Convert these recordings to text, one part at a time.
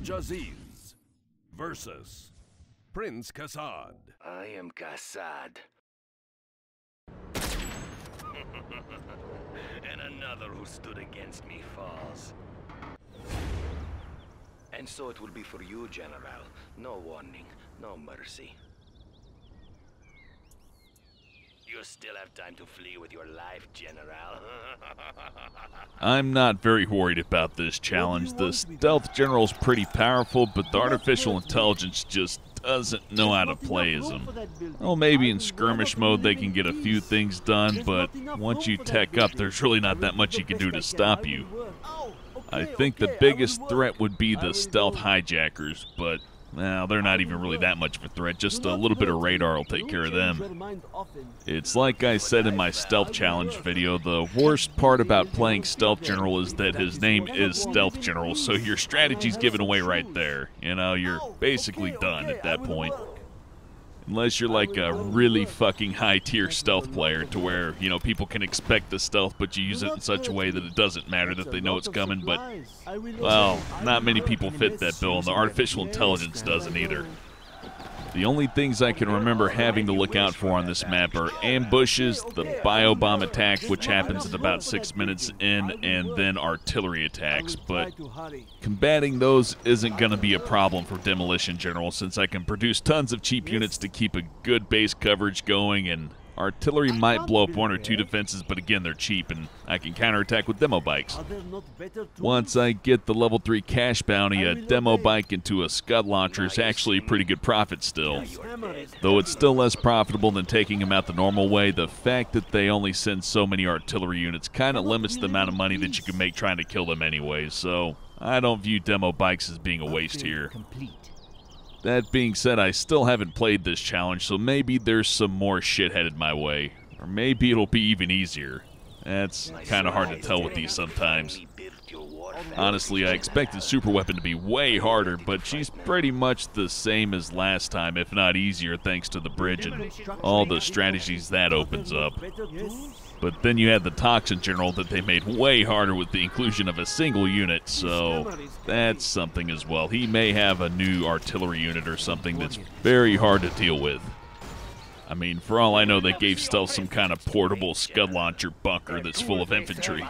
Jaziz versus Prince Kassad. I am Kassad. And another who stood against me falls. And so it will be for you, General. No warning, no mercy. You still have time to flee with your life, General. I'm not very worried about this challenge. The stealth general's pretty powerful, but the artificial intelligence just doesn't know how to play as him. Well, maybe in skirmish mode they can get a few things done, but once you tech up, there's really not that much you can do to stop you. I think the biggest threat would be the stealth hijackers, but well, they're not even really that much of a threat. Just a little bit of radar will take care of them. It's like I said in my stealth challenge video, the worst part about playing Stealth General is that his name is Stealth General, so your strategy's given away right there. You know, you're basically done at that point. Unless you're like a really fucking high-tier stealth player to where, you know, people can expect the stealth, but you use it in such a way that it doesn't matter that they know it's coming, but, well, not many people fit that bill, and the artificial intelligence doesn't either. The only things I can remember having to look out for on this map are ambushes, the biobomb attack, which happens at about 6 minutes in, and then artillery attacks, but combating those isn't going to be a problem for Demolition General, since I can produce tons of cheap units to keep a good base coverage going, and artillery might blow up one or two defenses, but again, they're cheap, and I can counterattack with demo bikes. Once I get the level 3 cash bounty, a demo bike into a scud launcher is actually a pretty good profit still. Though it's still less profitable than taking them out the normal way, the fact that they only send so many artillery units kind of limits the amount of money that you can make trying to kill them anyway, so I don't view demo bikes as being a waste here. That being said, I still haven't played this challenge, so maybe there's some more shit headed my way. Or maybe it'll be even easier. That's kind of hard to tell with these sometimes. Honestly, I expected Super Weapon to be way harder, but she's pretty much the same as last time, if not easier, thanks to the bridge and all the strategies that opens up. But then you had the Toxin General that they made way harder with the inclusion of a single unit, so that's something as well. He may have a new artillery unit or something that's very hard to deal with. I mean, for all I know, they gave Stealth some kind of portable scud launcher bunker that's full of infantry.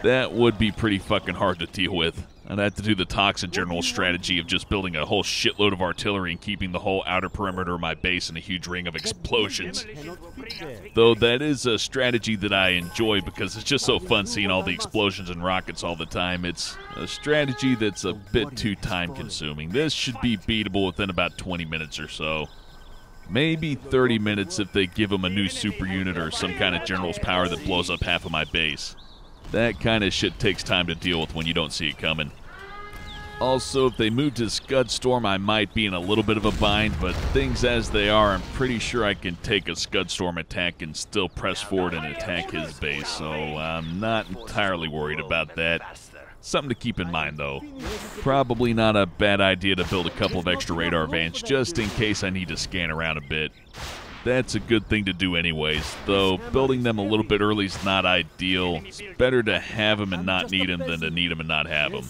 That would be pretty fucking hard to deal with. I'd have to do the Toxin General strategy of just building a whole shitload of artillery and keeping the whole outer perimeter of my base in a huge ring of explosions. Though that is a strategy that I enjoy because it's just so fun seeing all the explosions and rockets all the time. It's a strategy that's a bit too time-consuming. This should be beatable within about 20 minutes or so. Maybe 30 minutes if they give them a new super unit or some kind of general's power that blows up half of my base. That kind of shit takes time to deal with when you don't see it coming. Also, if they move to Scud Storm, I might be in a little bit of a bind, but things as they are, I'm pretty sure I can take a Scud Storm attack and still press forward and attack his base, so I'm not entirely worried about that. Something to keep in mind, though. Probably not a bad idea to build a couple of extra radar vans just in case I need to scan around a bit. That's a good thing to do anyways, though building them a little bit early is not ideal. It's better to have them and not need them than to need them and not have them.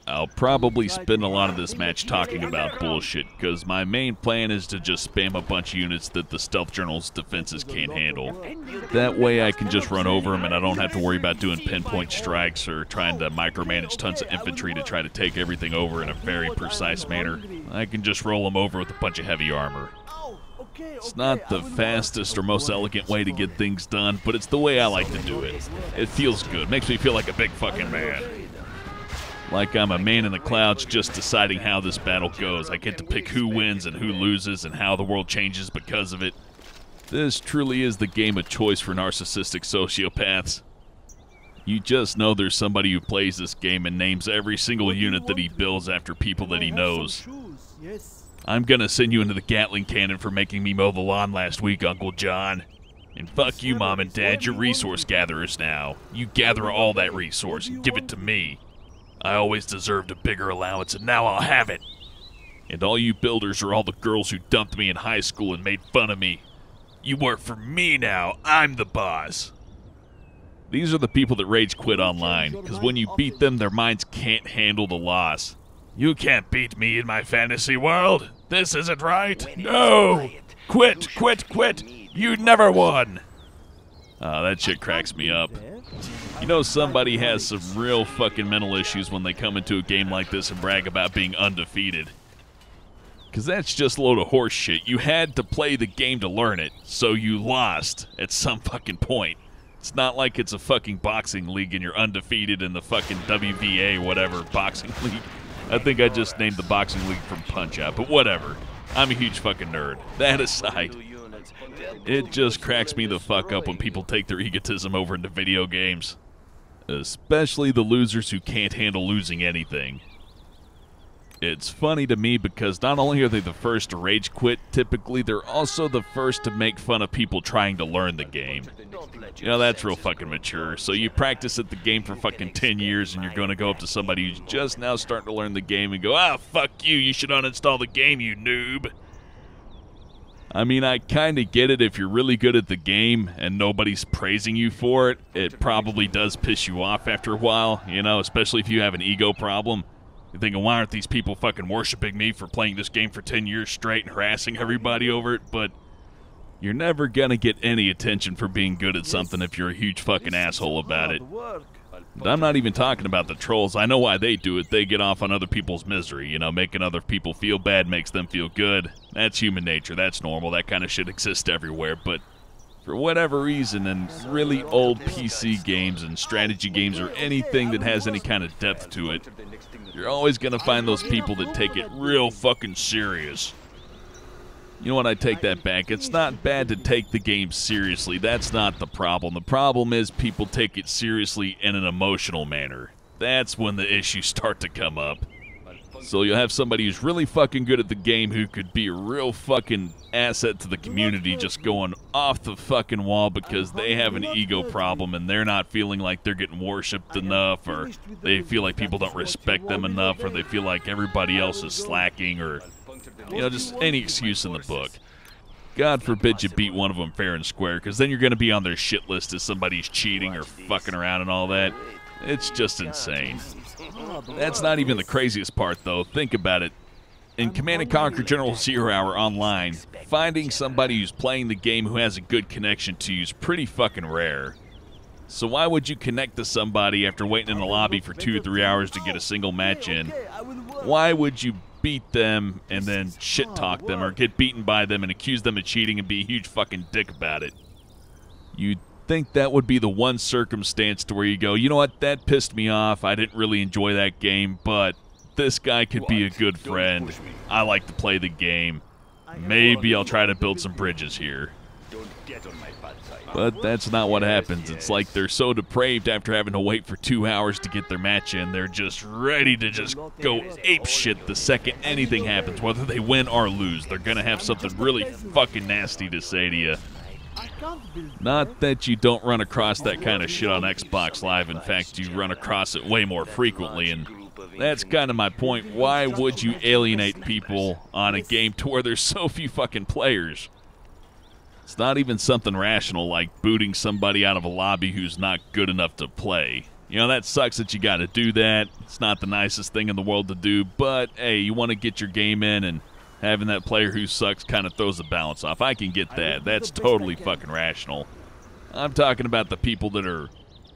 I'll probably spend a lot of this match talking about bullshit, because my main plan is to just spam a bunch of units that the Stealth General's defenses can't handle. That way I can just run over them and I don't have to worry about doing pinpoint strikes or trying to micromanage tons of infantry to try to take everything over in a very precise manner. I can just roll them over with a bunch of heavy armor. It's not the fastest or most elegant way to get things done, but it's the way I like to do it. It feels good, makes me feel like a big fucking man. Like I'm a man in the clouds just deciding how this battle goes. I get to pick who wins and who loses and how the world changes because of it. This truly is the game of choice for narcissistic sociopaths. You just know there's somebody who plays this game and names every single unit that he builds after people that he knows. I'm gonna send you into the Gatling cannon for making me mow the lawn last week, Uncle John. And fuck you, Mom and Dad, you're resource gatherers now. You gather all that resource and give it to me. I always deserved a bigger allowance, and now I'll have it. And all you builders are all the girls who dumped me in high school and made fun of me. You work for me now. I'm the boss. These are the people that rage quit online, because when you beat them, their minds can't handle the loss. You can't beat me in my fantasy world. This isn't right. No! Quit, quit, quit! You never won! That shit cracks me up. You know somebody has some real fucking mental issues when they come into a game like this and brag about being undefeated. Because that's just a load of horse shit. You had to play the game to learn it, so you lost at some fucking point. It's not like it's a fucking boxing league and you're undefeated in the fucking WVA, whatever, boxing league. I think I just named the boxing league from Punch-Out, but whatever. I'm a huge fucking nerd. That aside, it just cracks me the fuck up when people take their egotism over into video games. Especially the losers who can't handle losing anything. It's funny to me because not only are they the first to rage quit, typically they're also the first to make fun of people trying to learn the game. You know, that's real fucking mature. So you practice at the game for fucking 10 years and you're going to go up to somebody who's just now starting to learn the game and go, "Ah, fuck you, you should uninstall the game, you noob." I mean, I kind of get it. If you're really good at the game and nobody's praising you for it, it probably does piss you off after a while, you know, especially if you have an ego problem. You're thinking, why aren't these people fucking worshiping me for playing this game for 10 years straight and harassing everybody over it? But you're never gonna get any attention for being good at something if you're a huge fucking asshole about it. And I'm not even talking about the trolls. I know why they do it. They get off on other people's misery. You know, making other people feel bad makes them feel good. That's human nature. That's normal. That kind of shit exists everywhere. But for whatever reason, in really old PC games and strategy games or anything that has any kind of depth to it, you're always going to find those people that take it real fucking serious. You know what, I take that back. It's not bad to take the game seriously. That's not the problem. The problem is people take it seriously in an emotional manner. That's when the issues start to come up. So you'll have somebody who's really fucking good at the game who could be a real fucking asset to the community just going off the fucking wall because they have an ego problem and they're not feeling like they're getting worshipped enough, or they feel like people don't respect them enough, or they feel like everybody else is slacking, or, you know, just any excuse in the book. God forbid you beat one of them fair and square, because then you're going to be on their shit list as somebody's cheating or fucking around and all that. It's just insane. That's not even the craziest part, though. Think about it. In Command & Conquer General Zero Hour Online, finding somebody who's playing the game who has a good connection to you is pretty fucking rare. So why would you connect to somebody after waiting in the lobby for 2 or 3 hours to get a single match in? Why would you beat them and then shit-talk them, or get beaten by them and accuse them of cheating and be a huge fucking dick about it? You'd think that would be the one circumstance to where you go, you know what, that pissed me off, I didn't really enjoy that game, but this guy could be a good friend. I like to play the game. Maybe I'll try to build some bridges here. But that's not what happens. It's like they're so depraved after having to wait for 2 hours to get their match in, they're just ready to just go apeshit the second anything happens. Whether they win or lose, they're gonna have something really fucking nasty to say to you. Not that you don't run across that kind of shit on Xbox Live. In fact, you run across it way more frequently, and that's kind of my point. Why would you alienate people on a game to where there's so few fucking players? It's not even something rational like booting somebody out of a lobby who's not good enough to play. You know, that sucks that you got to do that. It's not the nicest thing in the world to do, but hey, you want to get your game in, and having that player who sucks kind of throws the balance off. I can get that. That's totally fucking rational. I'm talking about the people that are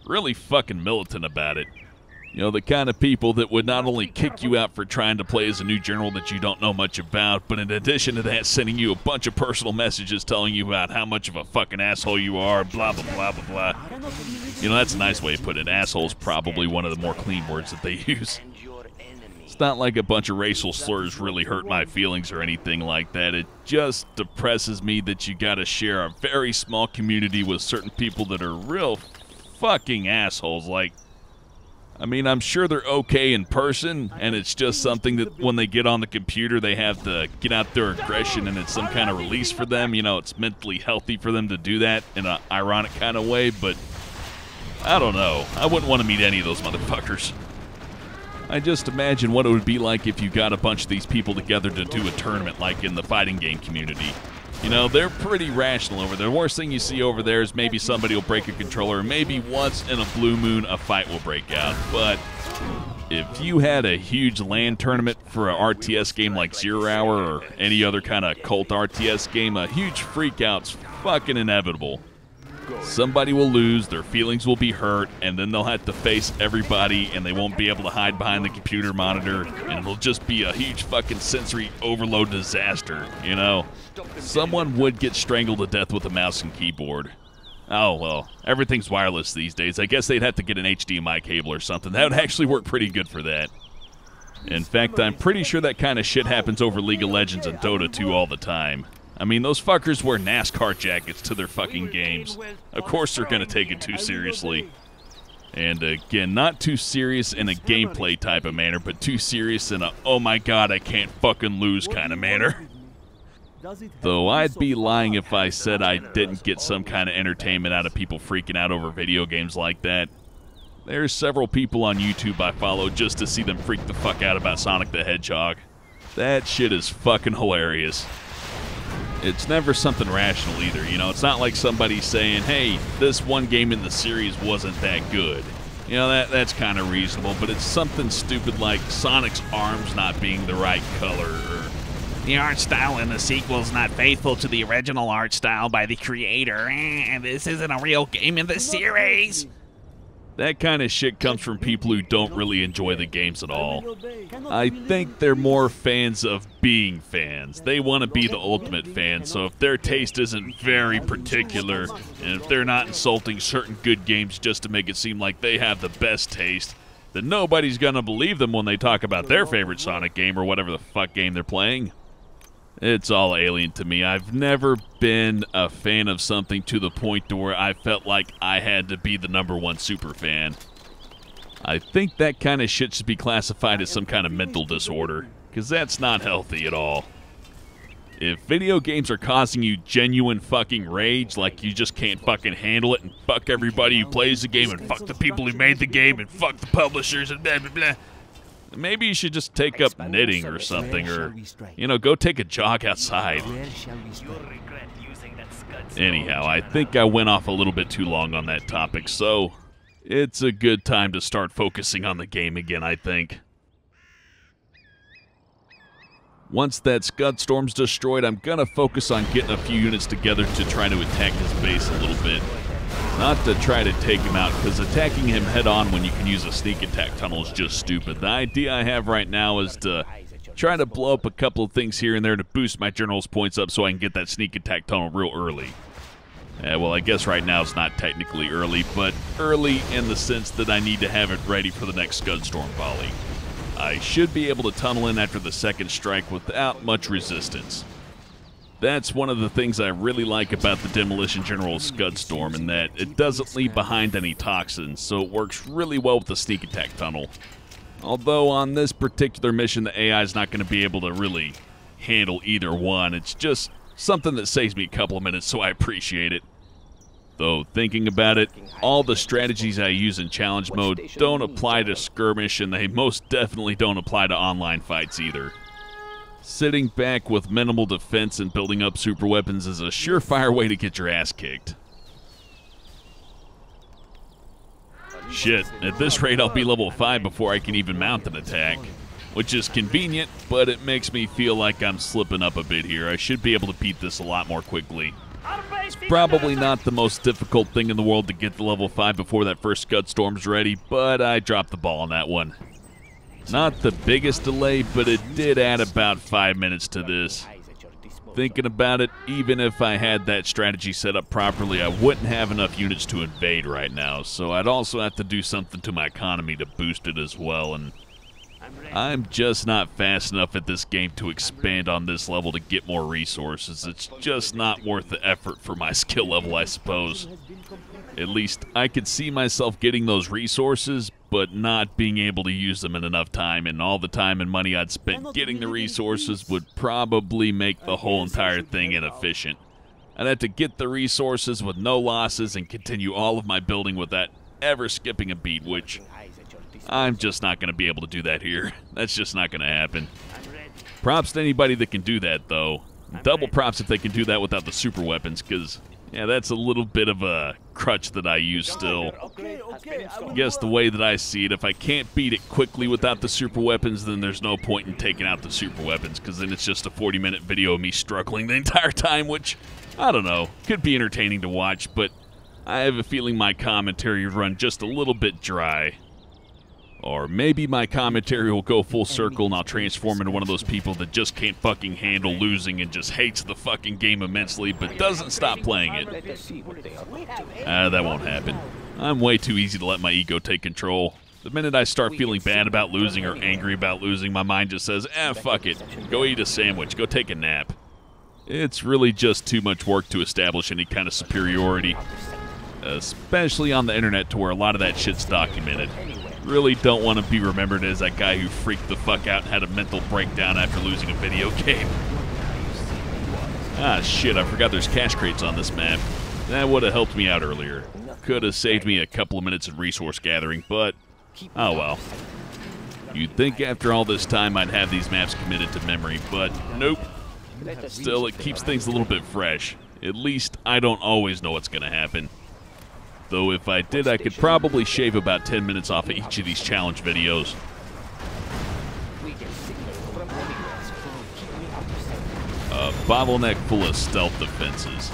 really fucking militant about it. You know, the kind of people that would not only kick you out for trying to play as a new general that you don't know much about, but in addition to that, sending you a bunch of personal messages telling you about how much of a fucking asshole you are, blah, blah, blah, blah, blah. You know, that's a nice way to put it. Asshole's probably one of the more clean words that they use. It's not like a bunch of racial slurs really hurt my feelings or anything like that. It just depresses me that you gotta share a very small community with certain people that are real fucking assholes. Like, I mean, I'm sure they're okay in person, and it's just something that when they get on the computer, they have to get out their aggression, and it's some kind of release for them. You know, it's mentally healthy for them to do that in an ironic kind of way, but I don't know. I wouldn't want to meet any of those motherfuckers. I just imagine what it would be like if you got a bunch of these people together to do a tournament like in the fighting game community. You know, they're pretty rational over there. The worst thing you see over there is maybe somebody will break a controller, maybe once in a blue moon a fight will break out. But if you had a huge LAN tournament for an RTS game like Zero Hour or any other kind of cult RTS game, a huge freakout's fucking inevitable. Somebody will lose, their feelings will be hurt, and then they'll have to face everybody, and they won't be able to hide behind the computer monitor, and it'll just be a huge fucking sensory overload disaster, you know? Someone would get strangled to death with a mouse and keyboard. Oh, well, everything's wireless these days. I guess they'd have to get an HDMI cable or something. That would actually work pretty good for that. In fact, I'm pretty sure that kind of shit happens over League of Legends and Dota 2 all the time. I mean, those fuckers wear NASCAR jackets to their fucking games. Of course they're going to take it too seriously. And again, not too serious in a gameplay type of manner, but too serious in a, oh my god, I can't fucking lose kind of manner. Though I'd be lying if I said I didn't get some kind of entertainment out of people freaking out over video games like that. There's several people on YouTube I follow just to see them freak the fuck out about Sonic the Hedgehog. That shit is fucking hilarious. It's never something rational either, you know? It's not like somebody saying, hey, this one game in the series wasn't that good. You know, that's kind of reasonable, but it's something stupid like Sonic's arms not being the right color, or the art style in the sequel's not faithful to the original art style by the creator, and this isn't a real game in the series. That kind of shit comes from people who don't really enjoy the games at all. I think they're more fans of being fans. They want to be the ultimate fan, so if their taste isn't very particular, and if they're not insulting certain good games just to make it seem like they have the best taste, then nobody's gonna believe them when they talk about their favorite Sonic game or whatever the fuck game they're playing. It's all alien to me. I've never been a fan of something to the point to where I felt like I had to be the #1 super fan. I think that kind of shit should be classified as some kind of mental disorder, because that's not healthy at all. If video games are causing you genuine fucking rage, like you just can't fucking handle it, and fuck everybody who plays the game, and fuck the people who made the game, and fuck the publishers, and blah, blah, blah, maybe you should just take up knitting or something, or, you know, go take a jog outside. Anyhow, I think I went off a little bit too long on that topic, so it's a good time to start focusing on the game again, I think. Once that Scud Storm's destroyed, I'm gonna focus on getting a few units together to try to attack his base a little bit. Not to try to take him out, because attacking him head-on when you can use a sneak attack tunnel is just stupid. The idea I have right now is to try to blow up a couple of things here and there to boost my general's points up so I can get that sneak attack tunnel real early. Well, I guess right now it's not technically early, but early in the sense that I need to have it ready for the next Scud Storm volley. I should be able to tunnel in after the second strike without much resistance. That's one of the things I really like about the Demolition General's Scud Storm, in that it doesn't leave behind any toxins, so it works really well with the sneak attack tunnel. Although on this particular mission, the AI is not going to be able to really handle either one. It's just something that saves me a couple of minutes, so I appreciate it. Though, thinking about it, all the strategies I use in challenge mode don't apply to skirmish, and they most definitely don't apply to online fights either. Sitting back with minimal defense and building up super weapons is a surefire way to get your ass kicked. Shit, at this rate I'll be level 5 before I can even mount an attack. Which is convenient, but it makes me feel like I'm slipping up a bit here. I should be able to beat this a lot more quickly. It's probably not the most difficult thing in the world to get to level 5 before that first Scud Storm's ready, but I dropped the ball on that one. Not the biggest delay, but it did add about 5 minutes to this. Thinking about it, even if I had that strategy set up properly, I wouldn't have enough units to invade right now, so I'd also have to do something to my economy to boost it as well, and I'm just not fast enough at this game to expand on this level to get more resources. It's just not worth the effort for my skill level, I suppose. At least, I could see myself getting those resources, but not being able to use them in enough time, and all the time and money I'd spent getting the resources would probably make the whole entire thing inefficient. I'd have to get the resources with no losses and continue all of my building without ever skipping a beat, which I'm just not going to be able to do that here. That's just not going to happen. Props to anybody that can do that, though. Double props if they can do that without the super weapons, because, yeah, that's a little bit of a crutch that I use still. I guess the way that I see it, if I can't beat it quickly without the super weapons, then there's no point in taking out the super weapons, because then it's just a 40-minute video of me struggling the entire time, which, I don't know, could be entertaining to watch, but I have a feeling my commentary would run just a little bit dry. Or maybe my commentary will go full circle and I'll transform into one of those people that just can't fucking handle losing and just hates the fucking game immensely but doesn't stop playing it. That won't happen. I'm way too easy to let my ego take control. The minute I start feeling bad about losing or angry about losing, my mind just says, fuck it. Go eat a sandwich. Go take a nap. It's really just too much work to establish any kind of superiority. Especially on the internet to where a lot of that shit's documented. Really don't want to be remembered as that guy who freaked the fuck out and had a mental breakdown after losing a video game. Ah, shit, I forgot there's cash crates on this map. That would have helped me out earlier. Could have saved me a couple of minutes of resource gathering, but oh well. You'd think after all this time I'd have these maps committed to memory, but nope. Still, it keeps things a little bit fresh. At least I don't always know what's going to happen. Though if I did, I could probably shave about 10 minutes off of each of these challenge videos. A bottleneck full of stealth defenses.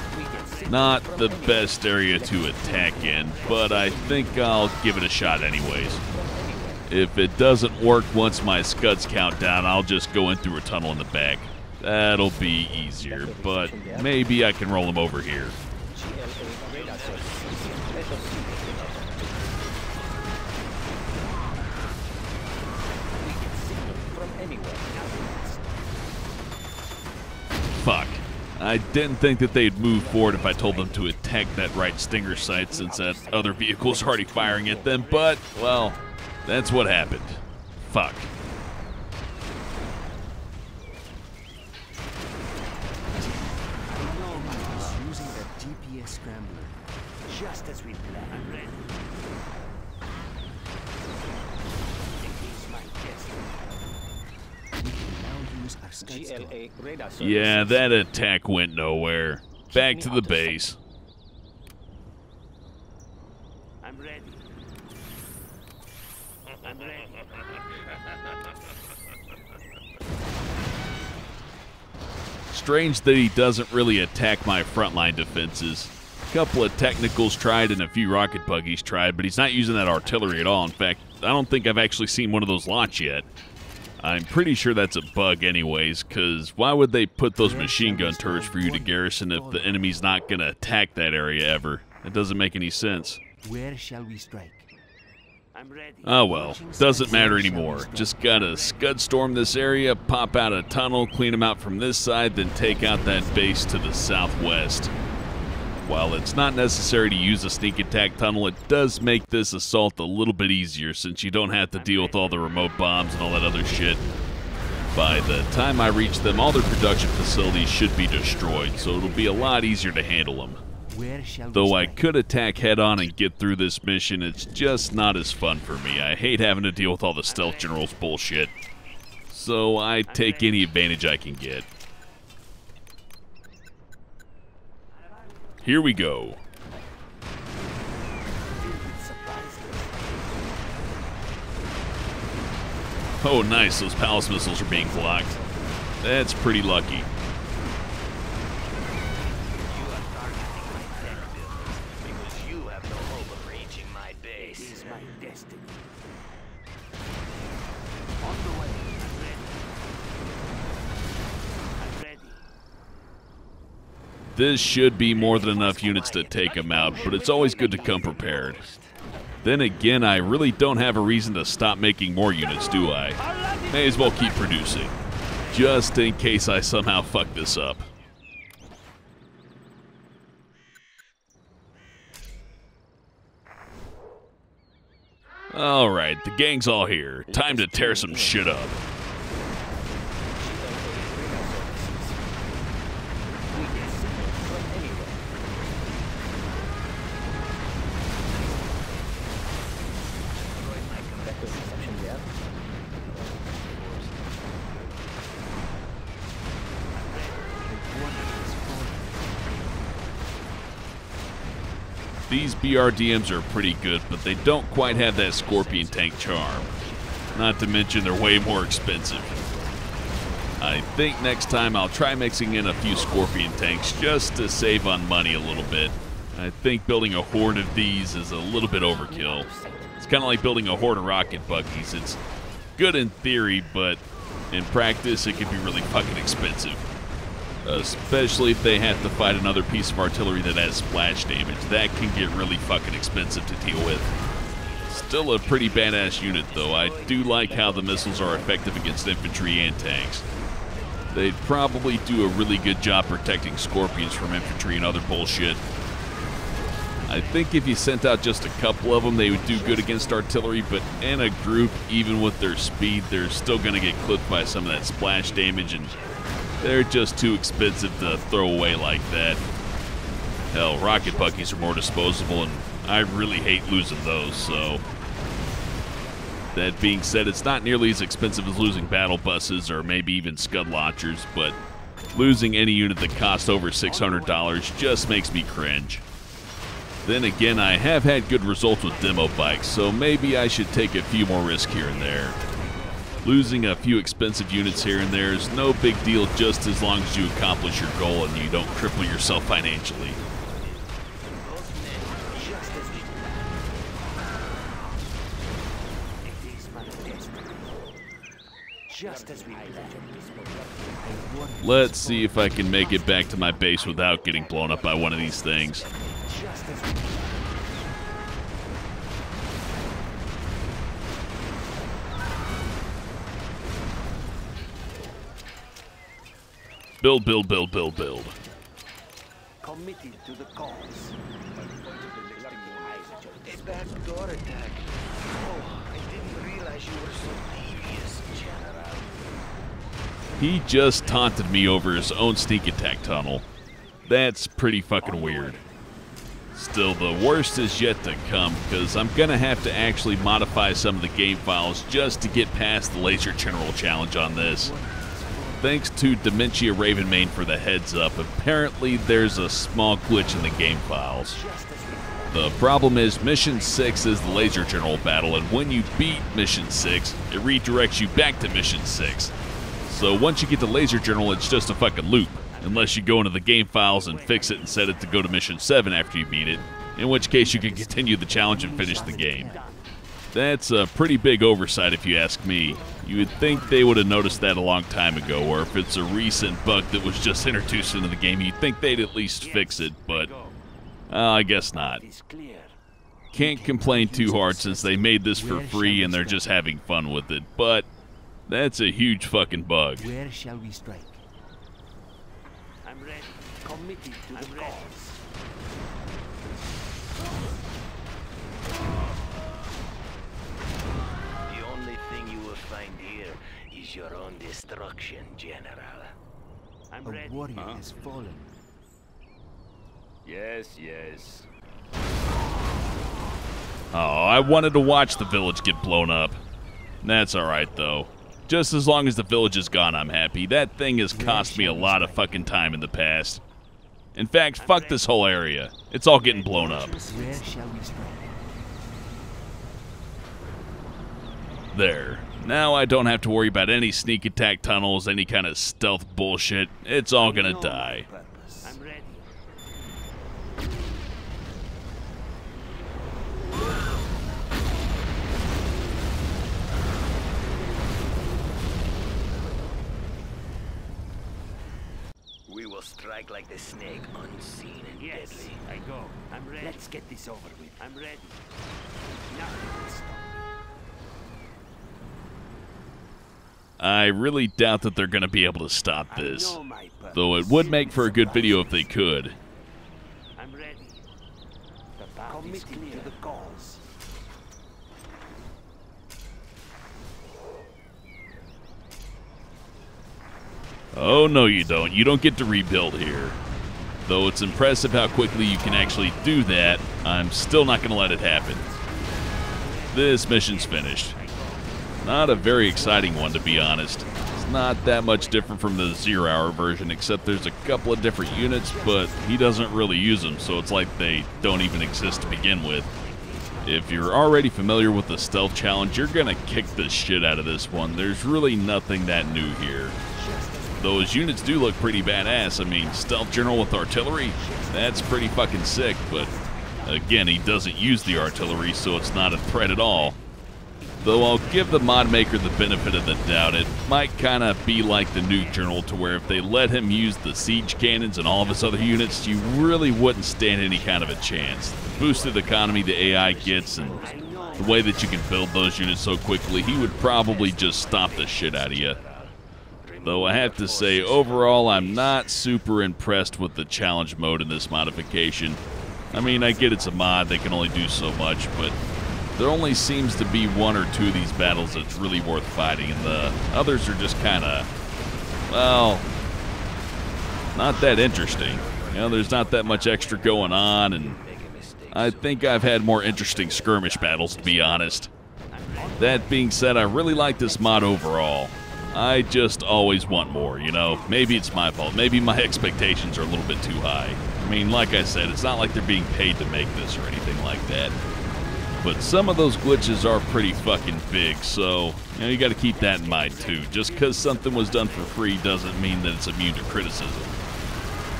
Not the best area to attack in, but I think I'll give it a shot anyways. If it doesn't work once my scuds count down, I'll just go in through a tunnel in the back. That'll be easier, but maybe I can roll them over here. Fuck. I didn't think that they'd move forward if I told them to attack that right stinger site since that other vehicle's already firing at them, but, well, that's what happened. Fuck. Using the GPS scrambler, just as we planned. I'm ready. Yeah, that attack went nowhere. Back to the base. I'm ready. I'm ready. Strange that he doesn't really attack my frontline defenses. A couple of technicals tried and a few rocket buggies tried, but he's not using that artillery at all. In fact, I don't think I've actually seen one of those launch yet. I'm pretty sure that's a bug anyways, because why would they put those machine gun turrets for you to garrison if the enemy's not going to attack that area ever? It doesn't make any sense. Where shall we strike? I'm ready. Oh well, doesn't matter anymore. Just gotta scud storm this area, pop out a tunnel, clean them out from this side, then take out that base to the southwest. While it's not necessary to use a sneak attack tunnel, it does make this assault a little bit easier since you don't have to deal with all the remote bombs and all that other shit. By the time I reach them, all their production facilities should be destroyed, so it'll be a lot easier to handle them. Though I could attack head-on and get through this mission, it's just not as fun for me. I hate having to deal with all the stealth generals bullshit. So I take any advantage I can get. Here we go. Oh nice, those palace missiles are being blocked. That's pretty lucky. This should be more than enough units to take him out, but it's always good to come prepared. Then again, I really don't have a reason to stop making more units, do I? May as well keep producing, just in case I somehow fuck this up. Alright, the gang's all here. Time to tear some shit up. these BRDMs are pretty good, but they don't quite have that Scorpion tank charm. Not to mention they're way more expensive. I think next time I'll try mixing in a few Scorpion tanks just to save on money a little bit. I think building a horde of these is a little bit overkill. It's kind of like building a horde of rocket buggies. It's good in theory, but in practice it can be really fucking expensive. Especially if they have to fight another piece of artillery that has splash damage. That can get really fucking expensive to deal with. Still a pretty badass unit though. I do like how the missiles are effective against infantry and tanks. They'd probably do a really good job protecting Scorpions from infantry and other bullshit. I think if you sent out just a couple of them, they would do good against artillery, but in a group, even with their speed, they're still going to get clipped by some of that splash damage, and they're just too expensive to throw away like that. Hell, rocket buggies are more disposable, and I really hate losing those, so... That being said, it's not nearly as expensive as losing battle buses or maybe even scud launchers, but losing any unit that costs over $600 just makes me cringe. Then again, I have had good results with demo bikes, so maybe I should take a few more risks here and there. Losing a few expensive units here and there is no big deal just as long as you accomplish your goal and you don't cripple yourself financially. Let's see if I can make it back to my base without getting blown up by one of these things. Build, build, build, build, build. Committed to the cause. A backdoor attack. Oh, I didn't realize you were so devious, General. He just taunted me over his own sneak attack tunnel. That's pretty fucking weird. Still, the worst is yet to come, because I'm gonna have to actually modify some of the game files just to get past the Laser General challenge on this. Thanks to Dementia Ravenmane for the heads up, apparently there's a small glitch in the game files. The problem is Mission 6 is the Laser General battle, and when you beat Mission 6, it redirects you back to Mission 6. So once you get to Laser General, it's just a fucking loop, unless you go into the game files and fix it and set it to go to Mission 7 after you beat it, in which case you can continue the challenge and finish the game. That's a pretty big oversight if you ask me. You would think they would have noticed that a long time ago, or if it's a recent bug that was just introduced into the game, you'd think they'd at least fix it, but I guess not. Can't complain too hard since they made this for free and they're just having fun with it, but that's a huge fucking bug. Where shall we strike? I'm ready. Committed to the cause. Your own destruction, General. A warrior has fallen. Yes, yes. Oh, I wanted to watch the village get blown up. That's alright, though. Just as long as the village is gone, I'm happy. That thing has cost me a lot of fucking time in the past. In fact, fuck this whole area. It's all getting blown up. Where shall we strike? There. Now I don't have to worry about any sneak attack tunnels, any kind of stealth bullshit. It's all gonna die. I'm ready. We will strike like the snake, unseen and deadly. I go. I'm ready. Let's get this over with. I'm ready. Nothing will stop. I really doubt that they're going to be able to stop this, though it would make for a good video if they could. I'm ready. The path is clear to the cause. Oh, no you don't. You don't get to rebuild here. Though it's impressive how quickly you can actually do that, I'm still not going to let it happen. This mission's finished. Not a very exciting one, to be honest. not that much different from the 0 hour version, except there's a couple of different units, but he doesn't really use them, so it's like they don't even exist to begin with. If you're already familiar with the stealth challenge, you're gonna kick the shit out of this one. There's really nothing that new here. Those units do look pretty badass. I mean, Stealth General with artillery, that's pretty fucking sick, but again, he doesn't use the artillery, so it's not a threat at all. Though I'll give the mod maker the benefit of the doubt, it might kind of be like the Nuke Journal, to where if they let him use the siege cannons and all of his other units, you really wouldn't stand any kind of a chance. The boosted economy the AI gets and the way that you can build those units so quickly, he would probably just stomp the shit out of you. Though I have to say, overall, I'm not super impressed with the challenge mode in this modification. I mean, I get it's a mod, they can only do so much, but there only seems to be 1 or 2 of these battles that's really worth fighting, and the others are just kind of, well, not that interesting. You know, there's not that much extra going on, and I think I've had more interesting skirmish battles, to be honest. That being said, I really like this mod overall. I just always want more, you know? Maybe it's my fault. Maybe my expectations are a little bit too high. I mean, like I said, it's not like they're being paid to make this or anything like that. But some of those glitches are pretty fucking big, so you know, you got to keep that in mind too. Just because something was done for free doesn't mean that it's immune to criticism.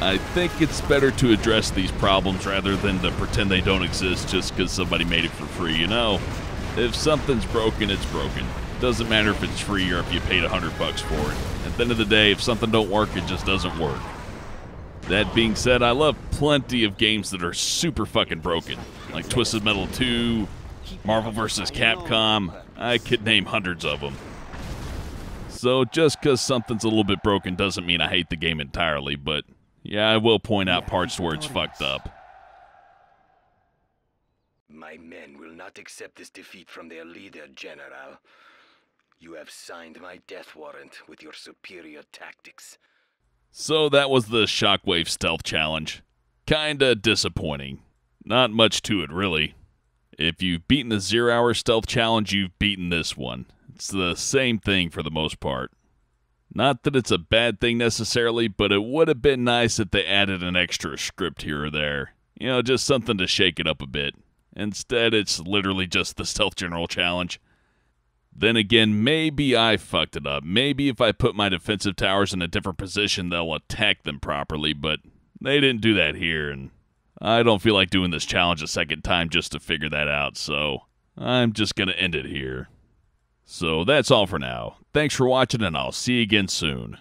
I think it's better to address these problems rather than to pretend they don't exist just because somebody made it for free, you know? If something's broken, it's broken. It doesn't matter if it's free or if you paid $100 for it. At the end of the day, if something don't work, it just doesn't work. That being said, I love plenty of games that are super fucking broken, like Twisted Metal 2, Marvel vs. Capcom. I could name hundreds of them. So just because something's a little bit broken doesn't mean I hate the game entirely, but yeah, I will point out parts where it's fucked up. My men will not accept this defeat from their leader, General. You have signed my death warrant with your superior tactics. So that was the Shockwave Stealth Challenge. Kinda disappointing. Not much to it, really. If you've beaten the 0 hour Stealth Challenge, you've beaten this one. It's the same thing for the most part. Not that it's a bad thing necessarily, but it would have been nice if they added an extra script here or there. You know, just something to shake it up a bit. Instead, it's literally just the Stealth General Challenge. Then again, maybe I fucked it up. Maybe if I put my defensive towers in a different position, they'll attack them properly, but they didn't do that here, and I don't feel like doing this challenge a second time just to figure that out, so I'm just going to end it here. So that's all for now. Thanks for watching, and I'll see you again soon.